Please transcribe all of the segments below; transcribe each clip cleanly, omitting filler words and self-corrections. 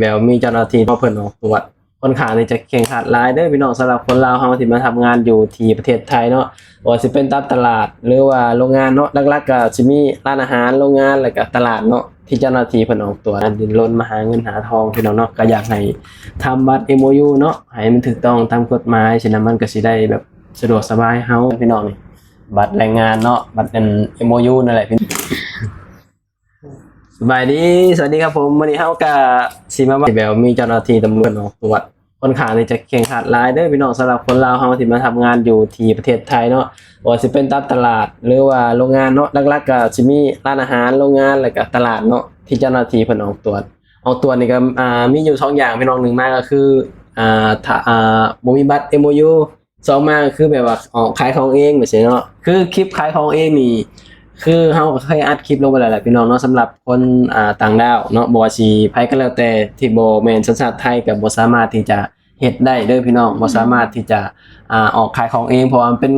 แบบมีเจ้าหน้าที่มาเพิ่นออกตรวจค่อนข้างที่จะเคร่งครัดหลายเด้อพี่น้องสำหรับคนลาวเฮาที่มาทำงานอยู่ที่ประเทศไทยเนาะว่าสิเป็นตลาดหรือว่าโรงงานเนาะหลักๆก็สิมีร้านอาหารโรงงานแล้วก็ตลาดเนาะที่เจ้าหน้าที่เพิ่นออกตรวจดิ้นรนมาหาเงินหาทองพี่น้องเนาะก็อยากให้ทำบัตร MOU เนาะให้มันถูกต้องตามกฎหมายฉะนั้นมันก็สิได้แบบสะดวกสบายเฮาพี่น้องนี่บัตรแรงงานเนาะบัตรเป็น MOU นั่นแหละพี่สบายดีสวัสดีครับผมวันนี้เฮาก็สิมาแบบมีเจ้าหน้าที่ตำรวจออกตรวจค่อนข้างที่จะเคร่งครัดหลายเด้อพี่น้องสำหรับคนลาวเฮาที่มาทำงานอยู่ที่ประเทศไทยเนาะว่าสิเป็นตลาดหรือว่าโรงงานเนาะหลักๆก็สิมีร้านอาหารโรงงานแล้วก็ตลาดเนาะที่เจ้าหน้าที่เพิ่นออกตรวจนี่ก็มีอยู่2อย่างพี่น้องหนึ่งมาก็คือถ้าบ่มีบัตร MOU สองมาคือแบบว่าออกขายของเองแบบนี้เนาะคือคลิปขายของเองนี่คือเฮาก็เคยอัดคลิปลงไปแล้วแหละพี่น้องเนาะสำหรับคนต่างดาวเนาะบ่ว่าสิไผก็แล้วแต่ที่บ่แม่นสัญชาติไทยก็บ่สามารถที่จะเฮ็ดได้เด้อพี่น้องบ่สามารถที่จะออกขายของเองเพราะว่ามันเป็น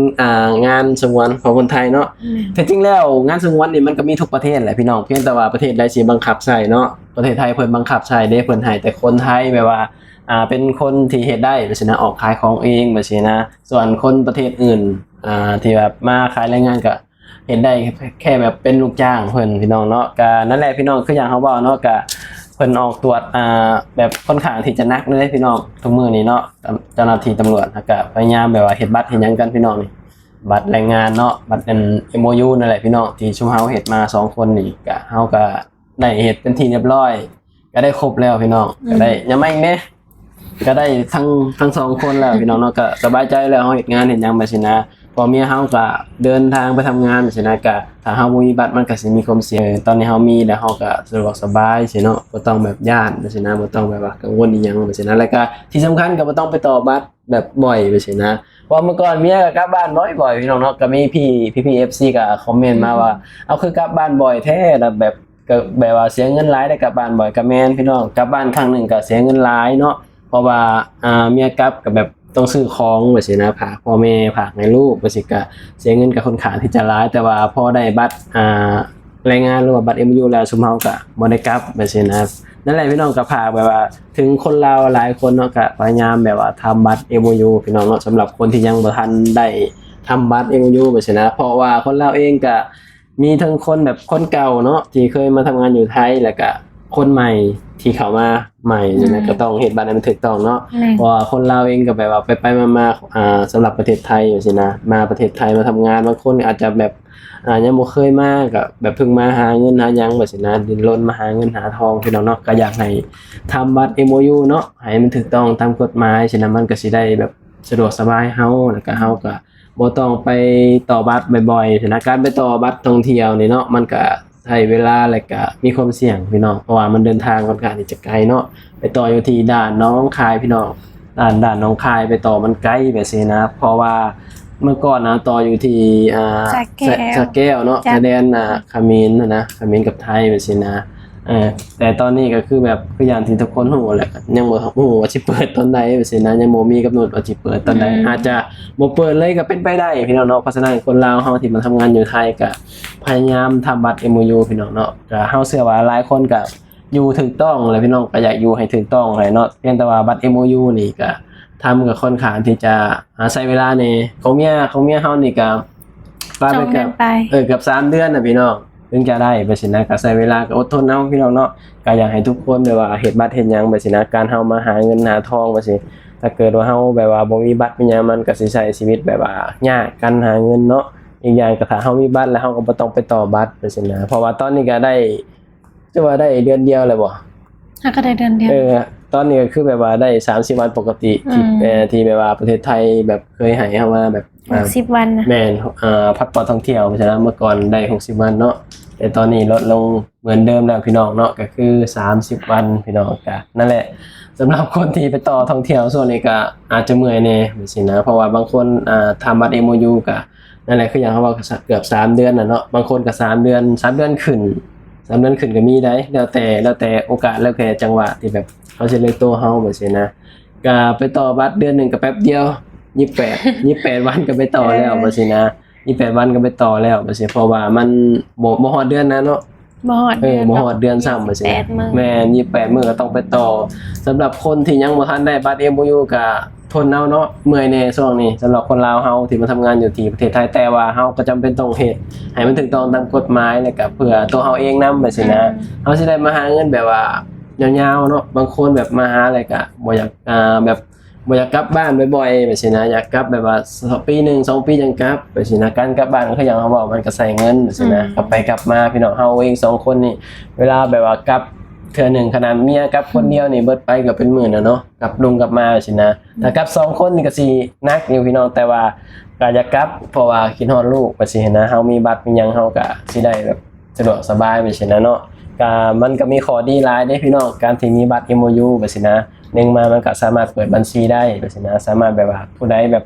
งานสงวนของคนไทยเนาะแต่จริงแล้วงานสงวนนี่มันก็มีทุกประเทศแหละพี่น้องเพียงแต่ว่าประเทศใดสิบังคับใช้เนาะประเทศไทยเพิ่นบังคับใช้เด้เพิ่นให้แต่คนไทยแบบว่าเป็นคนที่เฮ็ดได้แบบนี้นะออกขายของเองแบบนี้นะส่วนคนประเทศอื่นที่แบบมาขายแรงงานก็เห็นได้แค่แบบเป็นลูกจ้างเพิ่นพี่น้องเนาะก็นั่นแหละพี่น้องคืออย่างเฮาเว้าเนาะก็เพิ่นออกตรวจแบบค่อนข้างที่จะหนักเลยพี่น้องทุกมื้อนี้เนาะเจ้าหน้าที่ตำรวจก็พยายามแบบว่าเฮ็ดบัตรเฮ็ดหยังกันพี่น้องนี่บัตรแรงงานเนาะบัตรเป็น MOU นั่นแหละพี่น้องที่ชุมเฮาเฮ็ดมา2คนนี่ก็เฮาก็ได้เฮ็ดเป็นที่เรียบร้อยก็ได้ครบแล้วพี่น้องก็ได้ยังไม่อีกเด้ก็ได้ทั้ง2คนแล้วพี่น้องเนาะก็สบายใจแล้วเฮาเฮ็ดงานเฮ็ดหยังบัดสินะพอเมียเฮาก็เดินทางไปทำงานบัดสินะก็ถ้าเฮาบ่มีบัตรมันก็สิมีความเสี่ยงตอนนี้เฮามีแล้วเฮาก็สะดวกสบายสิเนาะบ่ต้องแบบย้านบัดสินะบ่ต้องแบบว่ากังวลอีหยังบัดสินะแล้วก็ที่สำคัญก็บ่ต้องไปต่อบัตรแบบบ่อยบัดสินะเพราะเมื่อก่อนเมียก็กลับบ้านบ่อยๆพี่น้องเนาะก็มีพี่ FC ก็คอมเมนต์มาว่าเอาคือกลับบ้านบ่อยแท้แล้วแบบก็แบบว่าเสียเงินหลายได้กลับบ้านบ่อยก็แม่นพี่น้องกลับบ้านครั้งหนึงก็เสียเงินหลายเนาะเพราะว่าเมียกลับก็แบบต้องซื้อของแบบนี้นะฝากพ่อแม่ฝากให้ลูกแบบนี้ก็เสียเงินกับคนขาที่จะร้ายแต่ว่าพอได้บัตรแรงงานหรือว่าบัตร MOU แล้วชุมเฮาก็บ่ได้กลับแบบนี้นะนั่นแหละพี่น้องก็ฝากแบบว่าถึงคนลาวหลายคนเนาะก็พยายามแบบว่าทำบัตร MOU พี่น้องเนาะสำหรับคนที่ยังบ่ทันได้ทำบัตร MOU แบบนี้นะเพราะว่าคนลาวเองก็มีทั้งคนแบบคนเก่าเนาะที่เคยมาทำงานอยู่ไทยแล้วก็คนใหม่ที่เข้ามาใหม่นะก็ต้องเฮ็ดบัตรให้มันถูกต้องเนาะเพราะว่าคนลาวเองก็แบบว่าไปๆมาๆสำหรับประเทศไทยจังซี่นะมาประเทศไทยมาทำงานบางคนอาจจะแบบยังบ่เคยมาก็แบบเพิ่งมาหาเงินหาหยังแบบนี้นะดิ้นรนมาหาเงินหาทองพี่น้องเนาะก็อยากให้ทำบัตร MOU เนาะให้มันถูกต้องตามกฎหมายฉะนั้นมันก็สิได้แบบสะดวกสบายเฮาแล้วก็เฮาก็บ่ต้องไปต่อบัตรบ่อยๆฉะนั้นการไปต่อบัตรท่องเที่ยวนี่เนาะมันก็ใช้เวลาแล้วก็มีความเสี่ยงพี่น้องเพราะว่ามันเดินทางค่อนข้างที่จะไกลเนาะไปต่ออยู่ที่ด่านหนองคายพี่น้องด่านหนองคายไปต่อมันไกลแบบนี้นะเพราะว่าเมื่อก่อนนะต่ออยู่ที่สระแก้วเนาะชายแดนเขมรนะเขมรกับไทยแบบนี้นะแต่ตอนนี้ก็คือแบบคืออย่างที่ทุกคนฮู้แหละยังบ่ฮู้ว่าสิเปิดตอนใดแบบนี้นะยังบ่มีกำหนดว่าสิเปิดตอนใดอาจจะบ่เปิดเลยก็เป็นไปได้พี่น้องเนาะเพราะฉะนั้นคนลาวเฮาที่มาทำงานอยู่ไทยก็พยายามทำบัตร MOU พี่น้องเนาะก็เฮาเชื่อว่าหลายคนก็อยู่ถูกต้องแหละพี่น้องก็อยากอยู่ให้ถูกต้องให้เนาะเพียงแต่ว่าบัตร MOU นี่ก็ทำกับค่อนข้างที่จะใช้เวลาในของเมียเฮานี่ก็ปาไปกับเกือบ3เดือนน่ะพี่น้องถึงจะได้ไปสินะก็ใช้เวลาก็อดทนเอาพี่น้องเนาะก็อยากให้ทุกคนแบบว่าเฮ็ดบัตรเฮ็ดหยังไปสินะการเฮามาหาเงินหาทองว่าสิถ้าเกิดว่าเฮาแบบว่าบ่มีบัตรมีหยังมันก็สิใช้ชีวิตแบบว่ายากการหาเงินเนาะอีกอย่างก็ถ้าเฮามีบัตรแล้วเฮาก็บ่ต้องไปต่อบัตรไปสินะเพราะว่าตอนนี้ก็ได้จะว่าได้เดือนเดียวเลยบ่ก็ได้เดือนเดียวตอนนี้ก็คือแบบว่าได้30วันปกติที่แบบว่าประเทศไทยแบบเคยให้เฮามาแบบ60วันนะแม่นพาสปอร์ตท่องเที่ยวเพราะฉะนั้นเมื่อก่อนได้60วันเนาะแต่ตอนนี้ลดลงเหมือนเดิมแล้วพี่น้องเนาะก็คือ30วันพี่น้องก็นั่นแหละสำหรับคนที่ไปต่อท่องเที่ยวส่วนนี้ก็อาจจะเมื่อยแน่จังซี่นะเพราะว่าบางคนทำบัตร MOU ก็นั่นแหละคืออย่างเขาว่าเกือบ3เดือนน่ะเนาะบางคนก็3เดือนขึ้น3เดือนขึ้นก็มีได้แล้วแต่โอกาสแล้วแต่จังหวะที่แบบเขาสิเลือกตัวเฮาแบบนี้นะก็ไปต่อบัตรเดือนนึงก็แป๊บเดียว28วันก็ไปต่อแล้วว่าสินะ28วันก็ไปต่อแล้วว่าสิเพราะว่ามันบ่ฮอดเดือนนะเนาะ บ่ฮอด บ่ฮอดเดือนซ้ำว่าซี่ 8 มื้อ แม่น28มื้อก็ต้องไปต่อสำหรับคนที่ยังบ่ทันได้บัตร MOU ก็ทนเอาเนาะเมื่อยแน่ช่วงนี้สำหรับคนลาวเฮาที่มาทำงานอยู่ที่ประเทศไทยแต่ว่าเฮาก็จำเป็นต้องเฮ็ดให้มันถูกต้องตามกฎหมายแล้วก็เพื่อตัวเฮาเองนำแบบซี่นะเฮาสิได้มาหาเงินแบบว่ายาวๆเนาะบางคนแบบมาหาอะไรก็บ่อยากแบบบ่อยากกลับบ้านบ่อยๆแบบซี่นะอยากกลับแบบว่าปีหนึ่ง2ปีจังกลับแบบซี่นะการกลับบ้านก็คืออย่างเฮาเว้ามันก็ใช้เงินแบบซี่นะกลับไปกลับมาพี่น้องเฮาเอง2คนนี่เวลาแบบว่ากลับเทื่อหนึ่งขนาดเมียกับคนเดียวนี่เบิดไปก็เป็นหมื่นแล้วเนาะกลับลงกลับมาสินะถ้ากลับ2คนนี่ก็สิหนักอยู่พี่น้องแต่ว่าก็อยากกลับเพราะว่าคิดฮอดลูกว่าสินะเฮามีบัตรมีหยังเฮาก็สิได้แบบสะดวกสบายไปสินะเนาะก็มันก็มีข้อดีหลายเด้พี่น้องการที่มีบัตร MOU แบบสินะหนึ่งมามันก็สามารถเปิดบัญชีได้แบบสินะสามารถแบบว่าผู้ใดแบบ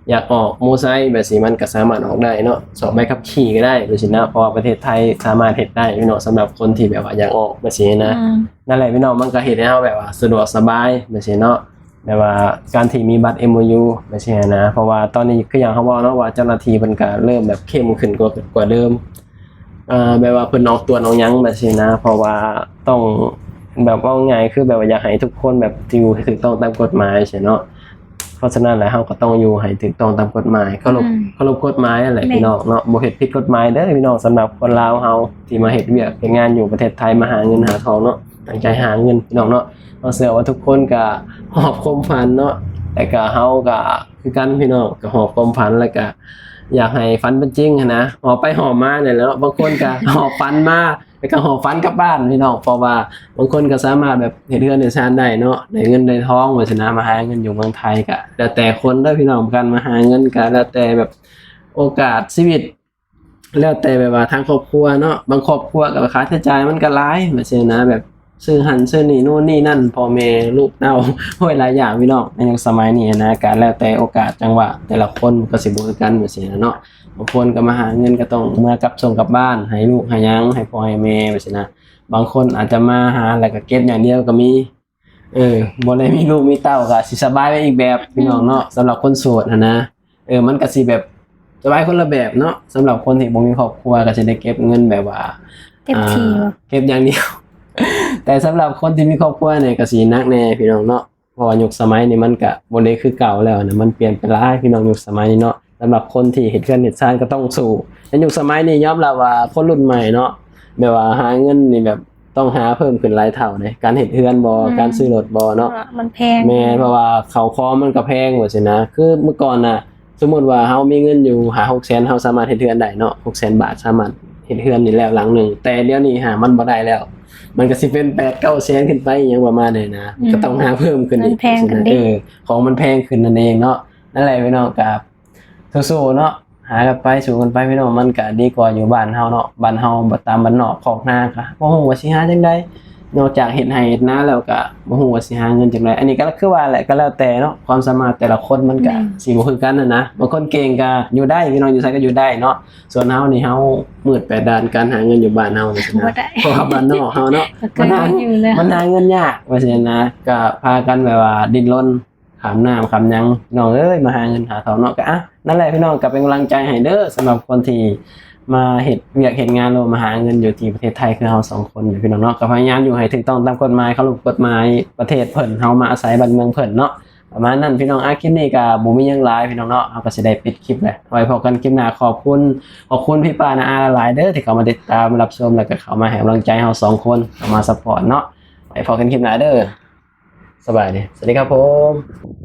อยากออกมอไซค์แบบสิมันก็สามารถออกได้เนาะสอบใบขับขี่ก็ได้แบบสินะเพราะว่าประเทศไทยสามารถเฮ็ดได้พี่น้องสำหรับคนที่แบบว่าอยากออกแบบสินะ นั่นแหละพี่น้องมันก็เฮ็ดให้เฮาแบบว่าสะดวกสบายแบบนี้เนาะแบบว่าการที่มีบัตร MOU แบบนี้นะเพราะว่าตอนนี้คืออย่างเขาบอกเนาะว่าเจ้าหน้าที่เพิ่นก็เริ่มแบบเข้มขึ้นกว่าเดิมแบบว่าเพิ่นออกตรวจเอาหยังแบบนี้นะเพราะว่าต้องแบบว่าไงคือแบบว่าอยากให้ทุกคนแบบอยู่ให้ถูกต้องตามกฎหมายใช่เนาะเพราะฉะนั้นแล้วเฮาก็ต้องอยู่ให้ถูกต้องตามกฎหมายเคารพกฎหมายนั่นแหละพี่น้องเนาะบ่เฮ็ดผิดกฎหมายเด้อพี่น้องสำหรับคนลาวเฮาที่มาเฮ็ดเวียกเฮ็ดงานอยู่ประเทศไทยมาหาเงินหาทองเนาะตั้งใจหาเงินพี่น้องเนาะเราเชื่อว่าทุกคนก็หอบความฝันเนาะแต่ก็เฮาก็คือกันพี่น้องก็หอบความฝันแล้วก็อยากให้ฝันเป็นจริงนะหอบไปหอบมาเนี่ยแหล้วบางคนก็หอบฝันมาแล้วก็หอบฝันกลับบ้านพี่น้องเพราะว่าบางคนก็สามารถแบบเฮ็ดเรือนเฮ็ดชานได้เนาะได้เงินได้ทองว่าชนะมาหาเงินอยู่เมืองไทยก็แล้วแต่คนเด้อพี่น้องกันมาหาเงินก็แล้วแต่แบบโอกาสชีวิตแล้วแต่แบบว่าทางครอบครัวเนาะบางครอบครัวก็ค่าใช้จ่ายมันก็หลายว่าซั่นนะแบบซื้อหันซื้อนี่โน่นนี่นั่นพ่อแม่ลูกเต้าโอ้ยหลายอย่างพี่น้องในยุคสมัยนี้นะก็แล้วแต่โอกาสจังหวะแต่ละคนก็สิบ่คือกันว่าซี่นะเนาะบางคนก็มาหาเงินก็ต้องเมื่อกลับส่งกลับบ้านให้ลูกให้หยังให้พ่อให้แม่ว่าซี่นะบางคนอาจจะมาหาแล้วก็เก็บอย่างเดียวก็มีบ่ได้มีลูกมีเต้าก็สิสบายไปอีกแบบพี่น้องเนาะสำหรับคนโสดนะมันก็สิแบบสบายคนละแบบเนาะสำหรับคนที่บ่มีครอบครัวก็สิได้เก็บเงินแบบว่า เต็มที่บ่ เก็บอย่างเดียว แต่สำหรับคนที่มีครอบครัวเนี่ยก็สิหนักแน่พี่น้องเนาะเพราะว่ายุคสมัยนี้มันก็บ่ได้คือเก่าแล้วนะมันเปลี่ยนไปหลายพี่น้องยุคสมัยนี้เนาะสำหรับคนที่เฮ็ดเรือนเฮ็ดชานก็ต้องสู้ในยุคสมัยนี้ยอมรับว่าคนรุ่นใหม่เนาะแบบว่าหาเงินนี่แบบต้องหาเพิ่มขึ้นหลายเท่าเลยการเฮ็ดเรือนบ่การซื้อรถบ่เนาะ มันแพง แม่นเพราะว่าเขาคอมันก็แพงว่าซี่นะคือเมื่อก่อนน่ะสมมุติว่าเฮามีเงินอยู่5-6 แสนเฮาสามารถเฮ็ดเรือนได้เนาะ6 แสนบาทสามารถเฮ็ดเรือนนี่แล้วหลังหนึงแต่เดี๋ยวนี้มันบ่ได้แล้ว มันก็สิเป็น 8-9 แสนขึ้นไปอหยังประมาณนี้นะก็ต้องหาเพิ่มขึ้นอีก มันแพงขึ้นดิ ของมันแพงขึ้นนั่นเองเนาะนั่นแหละพี่น้องกับสู้ๆเนาะหากันไปสู้กันไปพี่น้องมันก็ดีกว่าอยู่บ้านเฮาเนาะบ้านเฮาบ่ตามบ้านนอกคอกนาก็บ่ฮู้ว่าสิหาจังได๋นอกจากเฮ็ดไร่เฮ็ดนาแล้วก็บ่ฮู้ว่าสิหาเงินจังได๋อันนี้ก็คือว่าแหละก็แล้วแต่เนาะความสามารถแต่ละคนมันก็สิบ่คือกันนะบางคนเก่งก็อยู่ได้พี่น้องอยู่ไสก็อยู่ได้เนาะส่วนเฮานี่เฮามืดแปดด้านการหาเงินอยู่บ้านเฮานี่ บ่ นะ ได้ เพราะว่าบ้านนอกเฮาเนาะ ก็เคยอยู่แล้ว มันหาเงินยากว่าซั่นนะก็พากันแบบว่าดิ้นรนขามน้ำขามหยังน้องเอ้ยมาหาเงินหาทองเนาะก็นั่นแหละพี่น้องก็เป็นกำลังใจให้เด้อสำหรับคนที่มาเฮ็ดเวียกเฮ็ดงานแล้วมาหาเงินอยู่ที่ประเทศไทยคือเฮา2คนพี่น้องเนาะก็พยายามอยู่ให้ถูกต้องตามกฎหมายเคารพกฎหมายประเทศเพิ่นเฮามาอาศัยบ้านเมืองเพิ่นเนาะประมาณนั้นพี่น้องคลิปนี้ก็บ่มีหยังหลายพี่น้องเนาะเฮาก็สิได้ปิดคลิปแล้วไว้พบกันคลิปหน้าขอบคุณพี่ป้าน้าอาหลายๆเด้อที่เข้ามาติดตามรับชมแล้วก็เข้ามาให้กำลังใจเฮา2คนเข้ามาซัพพอร์ตเนาะไว้พบกันคลิปหน้าเด้อสบายดีสวัสดีครับผม